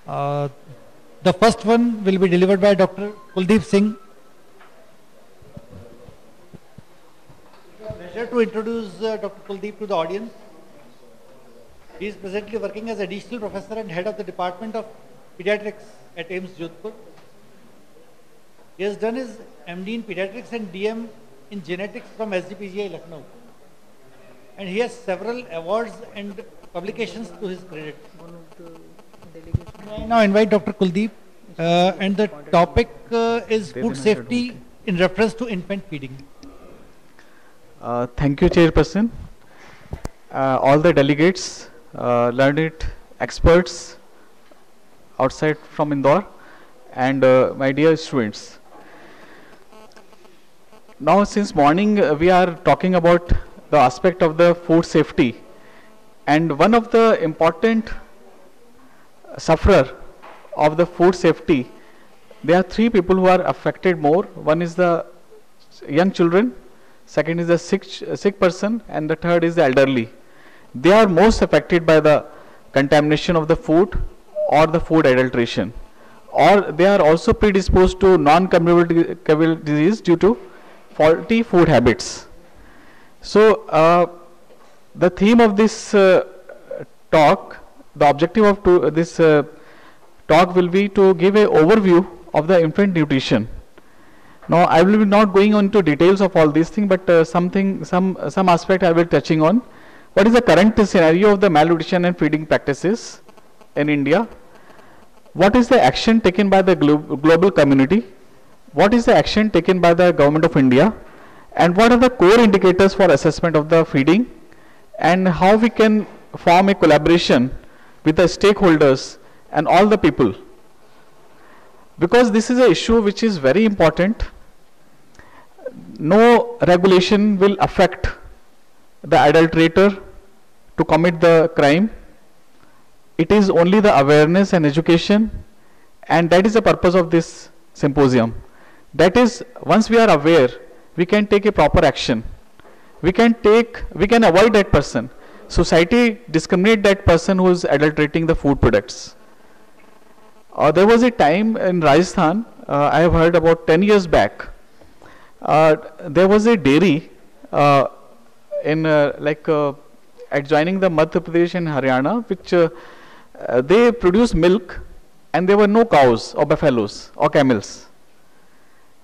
Uh, the first one will be delivered by Dr. Kuldeep Singh. It's a pleasure to introduce Dr. Kuldeep to the audience. He is presently working as additional professor and head of the Department of Pediatrics at AIIMS Jodhpur. He has done his MD in Pediatrics and DM in Genetics from SGPGI Lucknow. And he has several awards and publications to his credit. I now invite Dr. Kuldeep, and the topic is food safety in reference to infant feeding. Thank you, Chairperson. All the delegates, learned experts outside from Indore, and my dear students. Now, since morning, we are talking about the aspect of the food safety, and one of the important sufferer of the food safety, there are three people who are affected more. One is the young children, second is the sick person, and the third is the elderly. They are most affected by the contamination of the food or the food adulteration, or they are also predisposed to non-communicable disease due to faulty food habits. So the theme of this talk, the objective of this talk will be to give an overview of the infant nutrition. Now, I will be not going into details of all these things, but some aspect I will be touching on. What is the current scenario of the malnutrition and feeding practices in India? What is the action taken by the global community? What is the action taken by the Government of India? And what are the core indicators for assessment of the feeding? And how we can form a collaboration with the stakeholders and all the people? Because this is an issue which is very important. No regulation will affect the adulterator to commit the crime. It is only the awareness and education, and that is the purpose of this symposium. That is, once we are aware, we can take a proper action. We can avoid that person. Society discriminate that person who is adulterating the food products. There was a time in Rajasthan, I have heard about 10 years back, there was a dairy in adjoining the Madhya Pradesh and Haryana, which they produce milk, and there were no cows or buffaloes or camels.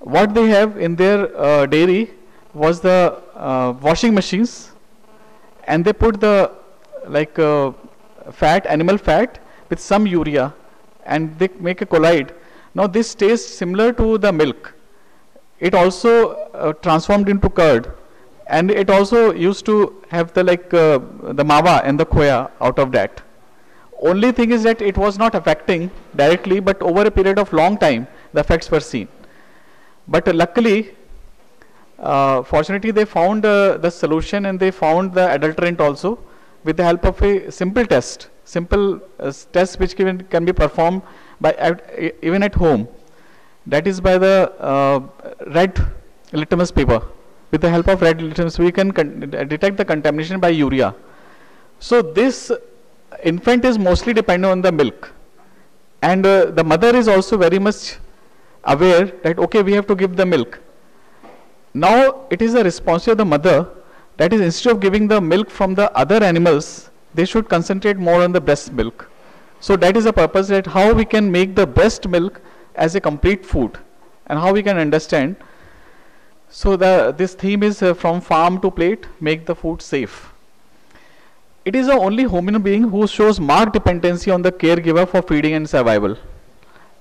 What they have in their dairy was the washing machines, and they put the animal fat with some urea, and they make a collide. Now this tastes similar to the milk. It also transformed into curd, and it also used to have the mawa and the khoya out of that. Only thing is that it was not affecting directly, but over a period of long time the effects were seen. But luckily, fortunately, they found the solution, and they found the adulterant also with the help of a simple test which can be performed by even at home. That is by the red litmus paper. With the help of red litmus, we can detect the contamination by urea. So this infant is mostly dependent on the milk, and the mother is also very much aware that okay, we have to give the milk. Now it is the responsibility of the mother, that is, instead of giving the milk from the other animals, they should concentrate more on the breast milk. So that is the purpose, that how we can make the breast milk as a complete food, and how we can understand. So this theme is from farm to plate, make the food safe. It is the only human being who shows marked dependency on the caregiver for feeding and survival.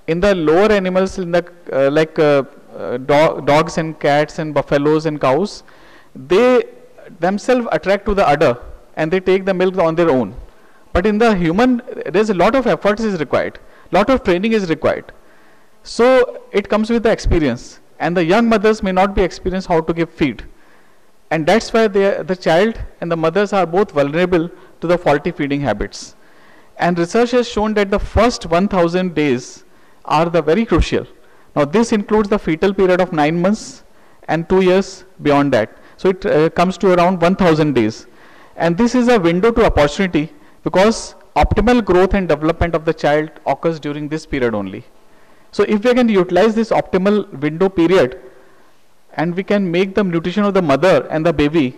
In the lower animals, in the dogs and cats and buffaloes and cows, they themselves attract to the udder and they take the milk on their own. But in the human, there is a lot of effort is required, lot of training is required. So it comes with the experience, and the young mothers may not be experienced how to give feed, and that's why the child and the mothers are both vulnerable to the faulty feeding habits. And research has shown that the first 1000 days are the very crucial. Now this includes the fetal period of 9 months and 2 years beyond that. So it comes to around 1000 days. And this is a window to opportunity, because optimal growth and development of the child occurs during this period only. So if we can utilize this optimal window period and we can make the nutrition of the mother and the baby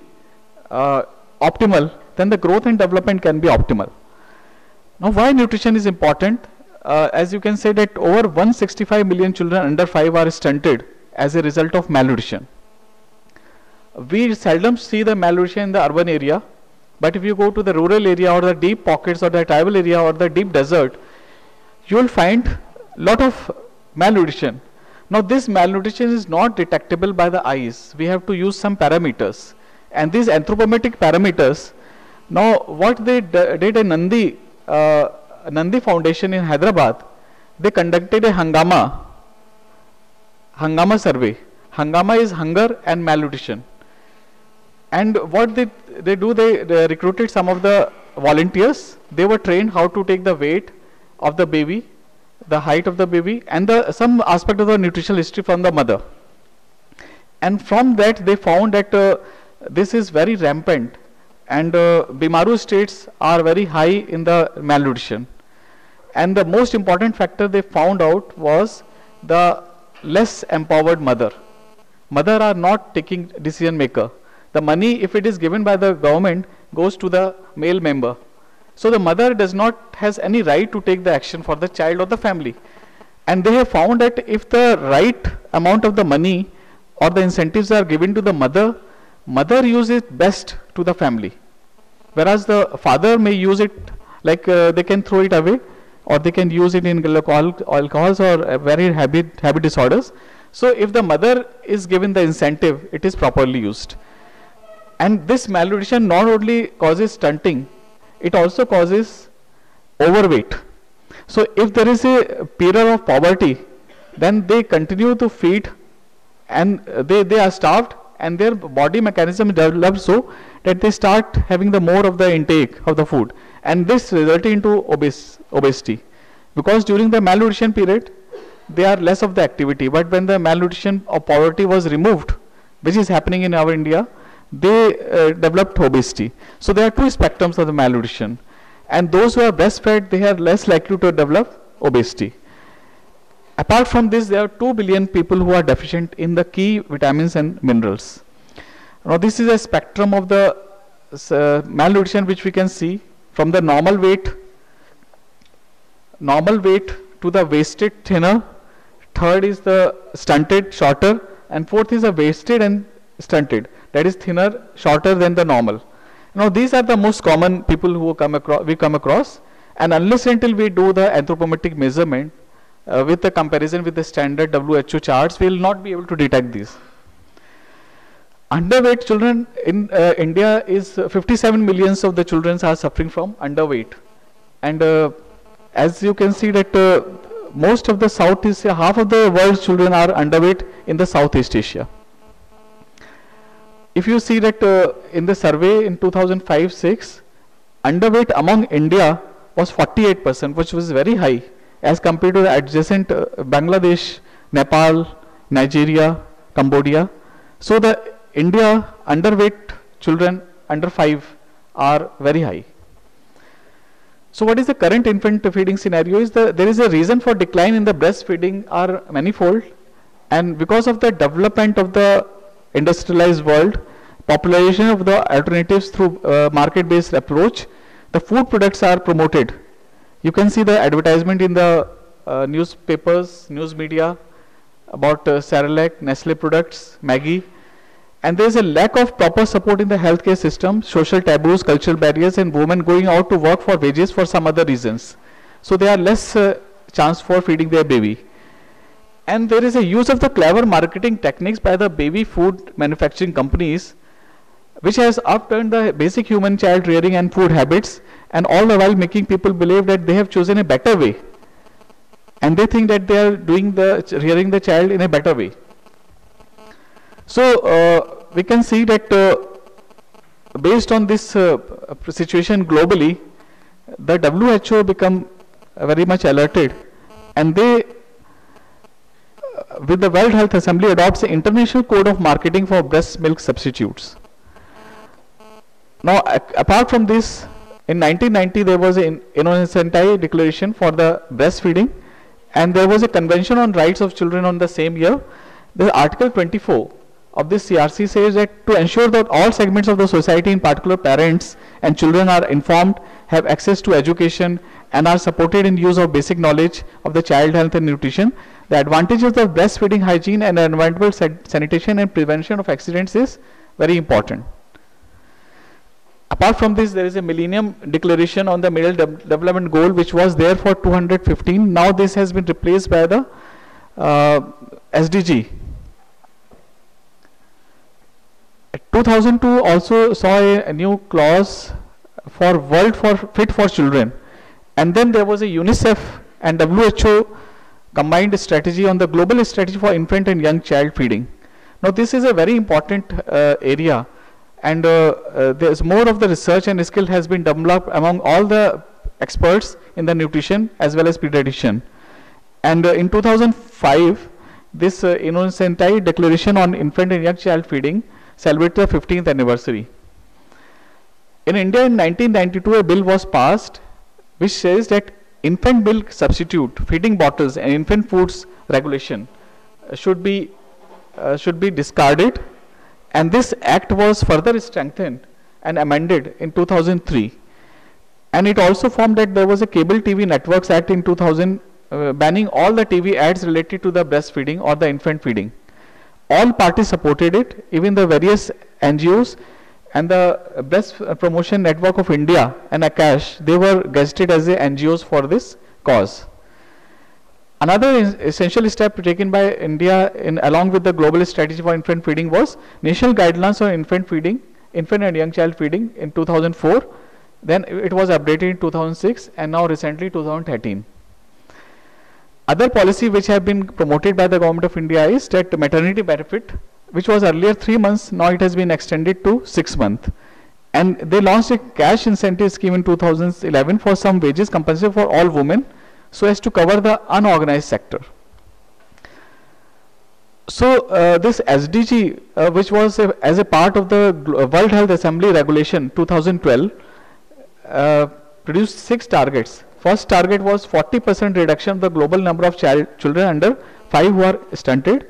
optimal, then the growth and development can be optimal. Now why nutrition is important? As you can say that over 165 million children under 5 are stunted as a result of malnutrition. We seldom see the malnutrition in the urban area, but if you go to the rural area or the deep pockets or the tribal area or the deep desert, you will find lot of malnutrition. Now this malnutrition is not detectable by the eyes. We have to use some parameters, and these anthropometric parameters, now what they did in Nandi Foundation in Hyderabad, they conducted a Hangama survey. Hangama is hunger and malnutrition. And what they do, they recruited some of the volunteers. They were trained how to take the weight of the baby, the height of the baby, and some aspect of the nutritional history from the mother. And from that they found that this is very rampant, and Bimaru states are very high in the malnutrition. And the most important factor they found out was the less empowered mother. Mother are not taking decision maker. The money, if it is given by the government, goes to the male member. So the mother does not has any right to take the action for the child or the family. And they have found that if the right amount of the money or the incentives are given to the mother, mother uses it best to the family. Whereas the father may use it like they can throw it away, or they can use it in alcohols or very habit disorders. So if the mother is given the incentive, it is properly used. And this malnutrition not only causes stunting, it also causes overweight. So if there is a period of poverty, then they continue to feed, and they are starved, and their body mechanism develops so that they start having the more of the intake of the food, and this results into obesity. Because during the malnutrition period, they are less of the activity, but when the malnutrition or poverty was removed, which is happening in our India, they developed obesity. So there are two spectrums of the malnutrition, and those who are breastfed, they are less likely to develop obesity. Apart from this, there are 2 billion people who are deficient in the key vitamins and minerals. Now this is a spectrum of the malnutrition which we can see from the normal weight to the wasted, thinner, third is the stunted, shorter, and fourth is the wasted and stunted, that is thinner, shorter than the normal. Now these are the most common people who we come across, and unless until we do the anthropometric measurement with the comparison with the standard WHO charts, we will not be able to detect these. Underweight children in India is 57 millions of the children are suffering from underweight, and as you can see that most of the Southeast, half of the world's children are underweight in the Southeast Asia. If you see that in the survey in 2005-06, underweight among India was 48%, which was very high as compared to the adjacent Bangladesh, Nepal, Nigeria, Cambodia. So the India underweight children under 5 are very high. So what is the current infant feeding scenario is there is a reason for decline in the breastfeeding are manifold, and because of the development of the industrialized world, popularization of the alternatives through market-based approach, the food products are promoted. You can see the advertisement in the newspapers, news media about Cerelac, Nestle products, Maggi, and there is a lack of proper support in the healthcare system, social taboos, cultural barriers, and women going out to work for wages for some other reasons. So there are less chance for feeding their baby. And there is a use of the clever marketing techniques by the baby food manufacturing companies, which has upturned the basic human child rearing and food habits, and all the while making people believe that they have chosen a better way, and they think that they are doing the rearing the child in a better way. So we can see that based on this situation globally, the WHO become very much alerted, and they with the World Health Assembly adopts the International Code of Marketing for Breast Milk Substitutes. Now apart from this, In 1990, there was an Innocenti Declaration for the breastfeeding, and there was a Convention on Rights of Children on the same year. The Article 24 of this CRC says that to ensure that all segments of the society, in particular parents and children, are informed, have access to education, and are supported in use of basic knowledge of the child health and nutrition, the advantages of breastfeeding hygiene and environmental sanitation and prevention of accidents is very important. Apart from this, there is a Millennium Declaration on the Millennium Development Goal, which was there for 215. Now this has been replaced by the SDG. 2002 also saw a new clause for World Fit for Children, and then there was a UNICEF and WHO combined strategy on the global strategy for infant and young child feeding. Now this is a very important area, and there's more of the research and skill has been developed among all the experts in the nutrition as well as pediatrician. And in 2005, this Innocenti Declaration on Infant and Young Child Feeding celebrated the 15th anniversary. In India in 1992, a bill was passed which says that infant milk substitute, feeding bottles and infant foods regulation should be discarded, and this act was further strengthened and amended in 2003. And it also formed that there was a Cable TV Networks Act in 2000 banning all the TV ads related to the breastfeeding or the infant feeding. All parties supported it, even the various NGOs and the Breast Promotion Network of India and ACASH, they were gazetted as the NGOs for this cause. Another essential step taken by India along with the global strategy for infant feeding was National Guidelines on Infant and Young Child Feeding in 2004. Then it was updated in 2006 and now recently 2013. Other policy which have been promoted by the Government of India is that maternity benefit, which was earlier 3 months, now it has been extended to 6 months. And they launched a cash incentive scheme in 2011 for some wages compensation for all women, so as to cover the unorganized sector. So this SDG, which was as a part of the World Health Assembly Regulation 2012, produced 6 targets. First target was 40% reduction of the global number of children under 5 who are stunted.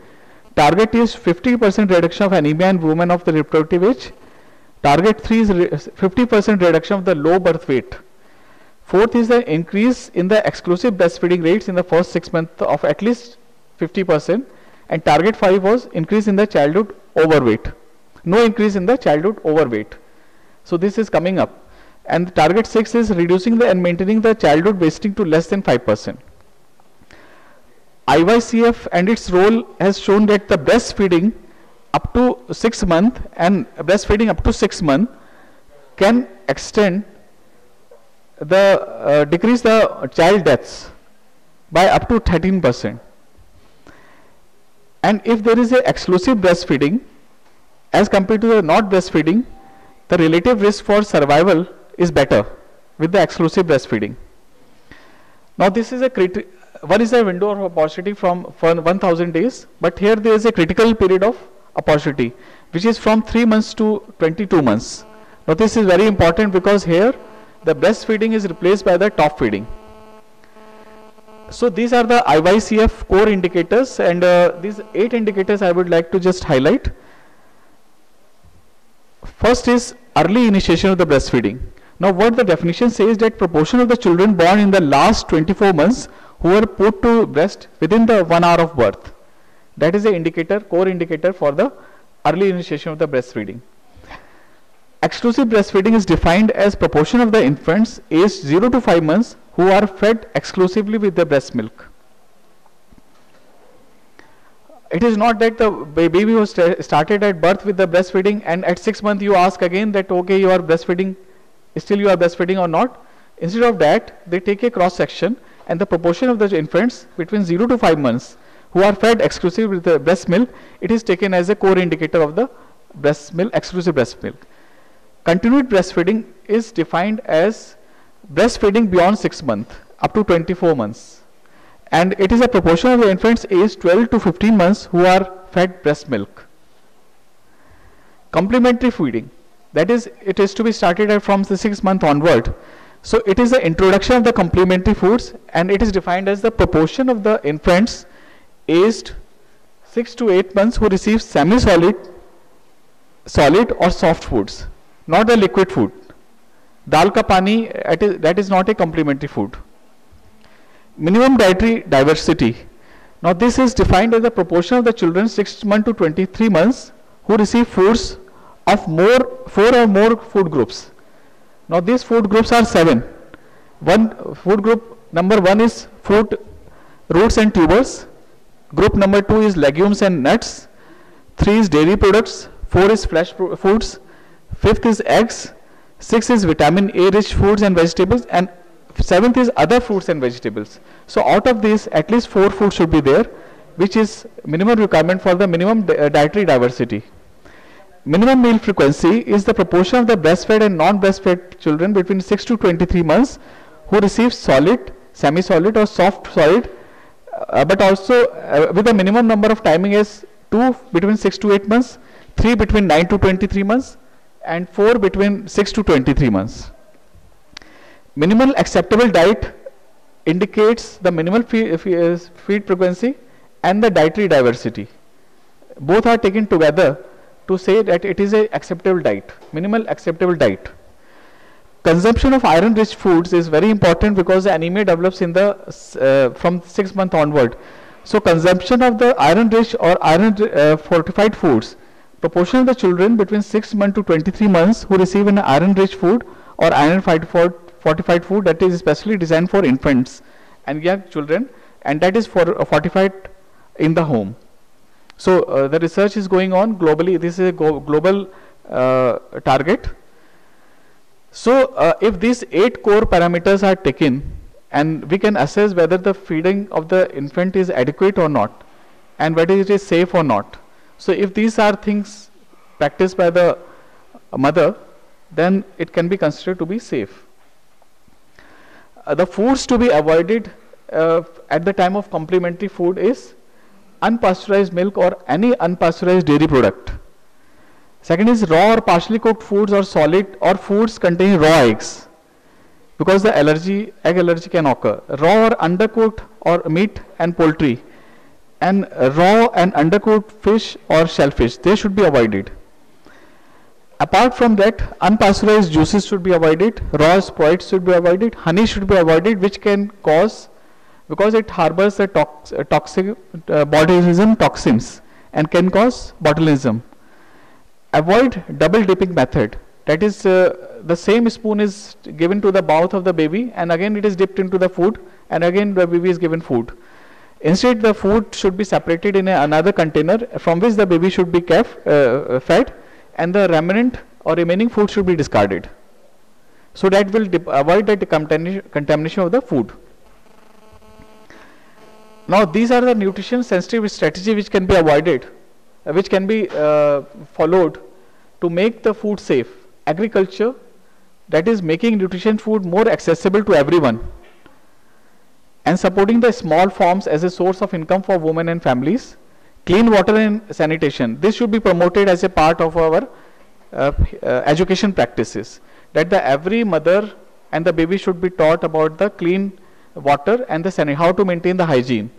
Target is 50% reduction of anemia in women of the reproductive age. Target 3 is 50% reduction of the low birth weight. Fourth is the increase in the exclusive breastfeeding rates in the first 6 months of at least 50%. And target 5 was increase in the childhood overweight. No increase in the childhood overweight. So this is coming up. And target 6 is reducing and maintaining the childhood wasting to less than 5%. IYCF and its role has shown that the breastfeeding up to 6 months and breastfeeding up to 6 months can extend the decrease the child deaths by up to 13%. And if there is a exclusive breastfeeding as compared to the not breastfeeding, the relative risk for survival is better with the exclusive breastfeeding. Now this is one is a window of opportunity for 1000 days, but here there is a critical period of opportunity which is from 3 months to 22 months. Now this is very important because here the breastfeeding is replaced by the top feeding. So these are the IYCF core indicators, and these 8 indicators I would like to just highlight. First is early initiation of the breastfeeding. Now what the definition says that proportion of the children born in the last 24 months who were put to breast within the 1 hour of birth. That is the indicator, core indicator for the early initiation of the breastfeeding. Exclusive breastfeeding is defined as proportion of the infants aged 0 to 5 months who are fed exclusively with the breast milk. It is not that the baby was started at birth with the breastfeeding and at 6 months you ask again that okay you are breastfeeding, still you are breastfeeding or not. Instead of that, they take a cross section and the proportion of the infants between 0 to 5 months who are fed exclusively with the breast milk, it is taken as a core indicator of the breast milk, exclusive breast milk. Continued breastfeeding is defined as breastfeeding beyond 6 months up to 24 months. And it is a proportion of the infants aged 12 to 15 months who are fed breast milk. Complementary feeding. That is, it is to be started from the 6th month onward. So it is the introduction of the complementary foods, and it is defined as the proportion of the infants aged 6 to 8 months who receive semi-solid, solid or soft foods, not the liquid food. Dal ka pani, that is not a complementary food. Minimum dietary diversity. Now this is defined as the proportion of the children 6 months to 23 months who receive foods of 4 or more food groups. Now these food groups are 7. One food group number 1 is fruit, roots and tubers. Group number 2 is legumes and nuts. 3 is dairy products. 4 is flesh foods. 5th is eggs. 6th is vitamin A rich foods and vegetables, and 7th is other fruits and vegetables. So out of these, at least 4 foods should be there, which is minimum requirement for the minimum dietary diversity. Minimum meal frequency is the proportion of the breastfed and non-breastfed children between 6 to 23 months who receive solid, semi-solid or soft solid, but also with a minimum number of timing is 2 between 6 to 8 months, 3 between 9 to 23 months, and 4 between 6 to 23 months. Minimal acceptable diet indicates the minimal feed frequency and the dietary diversity. Both are taken together to say that it is a acceptable diet, minimal acceptable diet. Consumption of iron rich foods is very important because the anemia develops in the from 6 months onward. So consumption of the iron rich or iron fortified foods, proportion of the children between 6 months to 23 months who receive an iron rich food or iron fortified food that is especially designed for infants and young children, and that is for fortified in the home. So the research is going on globally. This is a global target. So if these 8 core parameters are taken, and we can assess whether the feeding of the infant is adequate or not, and whether it is safe or not. So if these are things practiced by the mother, then it can be considered to be safe. The foods to be avoided at the time of complementary food is unpasteurized milk or any unpasteurized dairy product. Second is raw or partially cooked foods or solid or foods containing raw eggs, because the egg allergy can occur. Raw or undercooked or meat and poultry, and raw and undercooked fish or shellfish, they should be avoided. Apart from that, unpasteurized juices should be avoided, raw spreads should be avoided, honey should be avoided, which can cause, because it harbors the toxic botulism toxins and can cause botulism. Avoid double dipping method, that is the same spoon is given to the mouth of the baby and again it is dipped into the food and again the baby is given food. Instead, the food should be separated in another container from which the baby should be fed, and the remnant or remaining food should be discarded. So that will avoid the contamination of the food. Now these are the nutrition sensitive strategy which can be avoided, which can be followed to make the food safe. Agriculture, that is making nutrition food more accessible to everyone, and supporting the small farms as a source of income for women and families. Clean water and sanitation, this should be promoted as a part of our education practices, that every mother and the baby should be taught about the clean water and how to maintain the hygiene.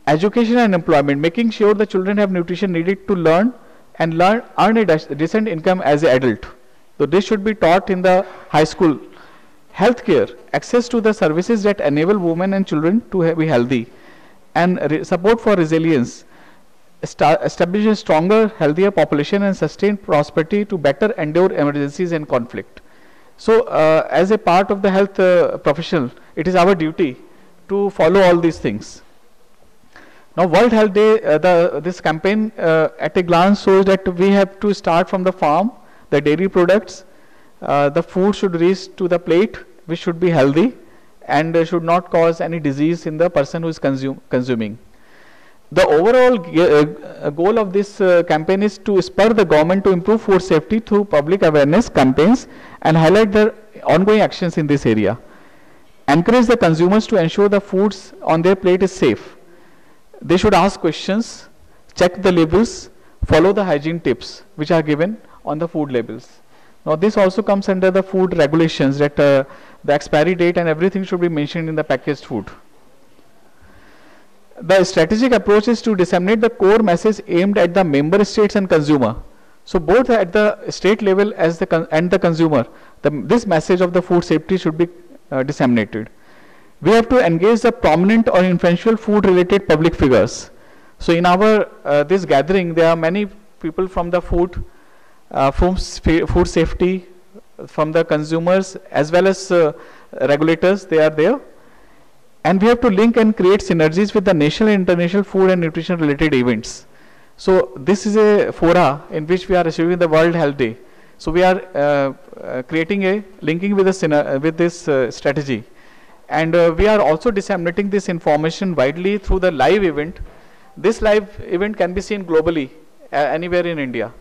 Education and employment, making sure the children have nutrition needed to earn a decent income as an adult. So this should be taught in the high school. Healthcare, access to the services that enable women and children to be healthy, and support for resilience. Establish a stronger, healthier population and sustain prosperity to better endure emergencies and conflict. So as a part of the health professional, it is our duty to follow all these things. Now World Health Day, this campaign at a glance shows that we have to start from the farm, the dairy products, the food should reach to the plate, which should be healthy and should not cause any disease in the person who is consuming. The overall goal of this campaign is to spur the government to improve food safety through public awareness campaigns and highlight the ongoing actions in this area. Encourage the consumers to ensure the foods on their plate is safe. They should ask questions, check the labels, follow the hygiene tips which are given on the food labels. Now this also comes under the food regulations that the expiry date and everything should be mentioned in the packaged food. The strategic approach is to disseminate the core message aimed at the member states and consumer. So both at the state level as and the consumer, this message of the food safety should be disseminated. We have to engage the prominent or influential food related public figures. So in our this gathering, there are many people from the food safety, from the consumers as well as regulators, they are there. And we have to link and create synergies with the national and international food and nutrition related events. So this is a fora in which we are achieving the World Health Day. So we are creating a linking with this strategy. And we are also disseminating this information widely through the live event. This live event can be seen globally, anywhere in India.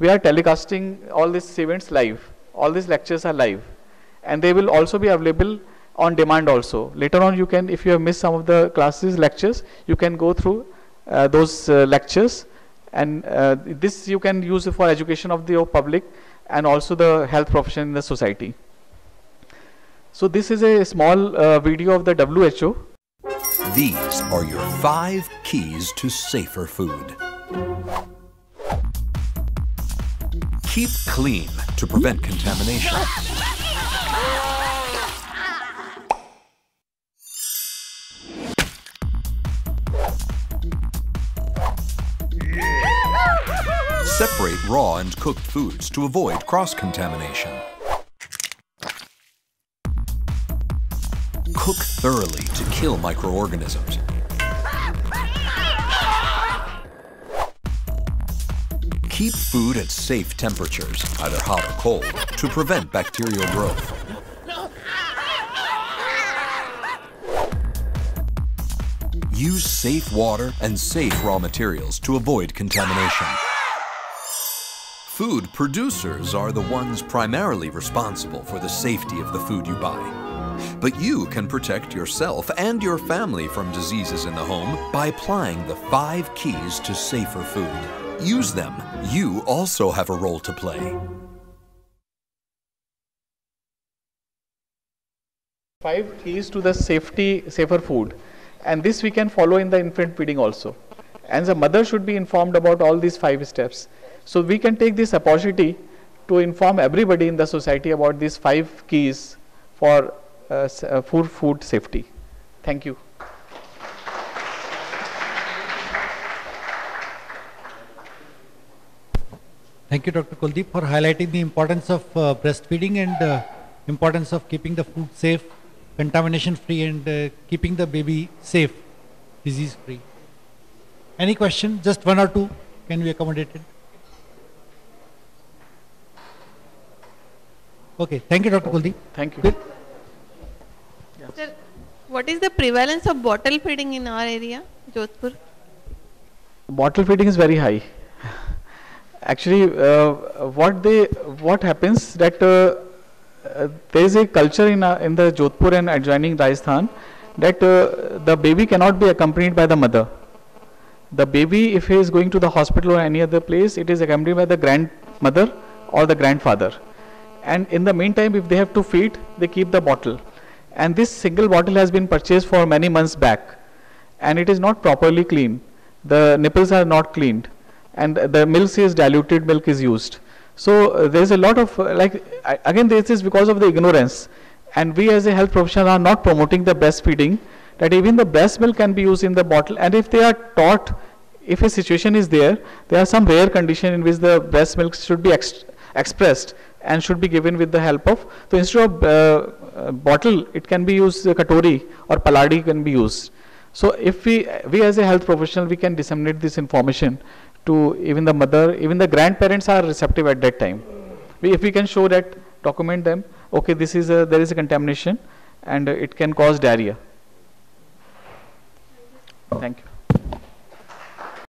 We are telecasting all these events live. All these lectures are live. And they will also be available on demand also. Later on you can, if you have missed some of the classes, lectures, you can go through those lectures. And this you can use for education of the public and also the health profession in the society. So this is a small video of the WHO. These are your 5 keys to safer food. Keep clean to prevent contamination. Separate raw and cooked foods to avoid cross-contamination. Cook thoroughly to kill microorganisms. Keep food at safe temperatures, either hot or cold, to prevent bacterial growth. Use safe water and safe raw materials to avoid contamination. Food producers are the ones primarily responsible for the safety of the food you buy. But you can protect yourself and your family from diseases in the home by applying the 5 keys to safer food. Use them. You also have a role to play. 5 keys to the safer food. And this we can follow in the infant feeding also. And the mother should be informed about all these 5 steps. So we can take this opportunity to inform everybody in the society about these 5 keys for food safety. Thank you. Thank you, Dr. Kuldeep, for highlighting the importance of breastfeeding and importance of keeping the food safe, contamination free, and keeping the baby safe, disease free. Any question? Just 1 or 2 can be accommodated. Okay, thank you, Dr. Kuldeep. Thank you. Good. Sir, what is the prevalence of bottle feeding in our area, Jodhpur? Bottle feeding is very high. Actually, what happens that there is a culture in the Jodhpur and adjoining Rajasthan that the baby cannot be accompanied by the mother. The baby, if he is going to the hospital or any other place, it is accompanied by the grandmother or the grandfather. And in the meantime, if they have to feed, they keep the bottle. And this single bottle has been purchased for many months back. And it is not properly cleaned. The nipples are not cleaned. And the milk is diluted, milk is used. So there is a lot of, again this is because of the ignorance. And we as a health professional are not promoting the breastfeeding, that even the breast milk can be used in the bottle. And if they are taught, if a situation is there are some rare condition in which the breast milk should be expressed and should be given with the help of, so instead of bottle, it can be used, katori or paladi can be used. So if we as a health professional, we can disseminate this information to even the mother, even the grandparents are receptive at that time. If we can show that, document them, okay, this is there is a contamination and it can cause diarrhea. Thank you.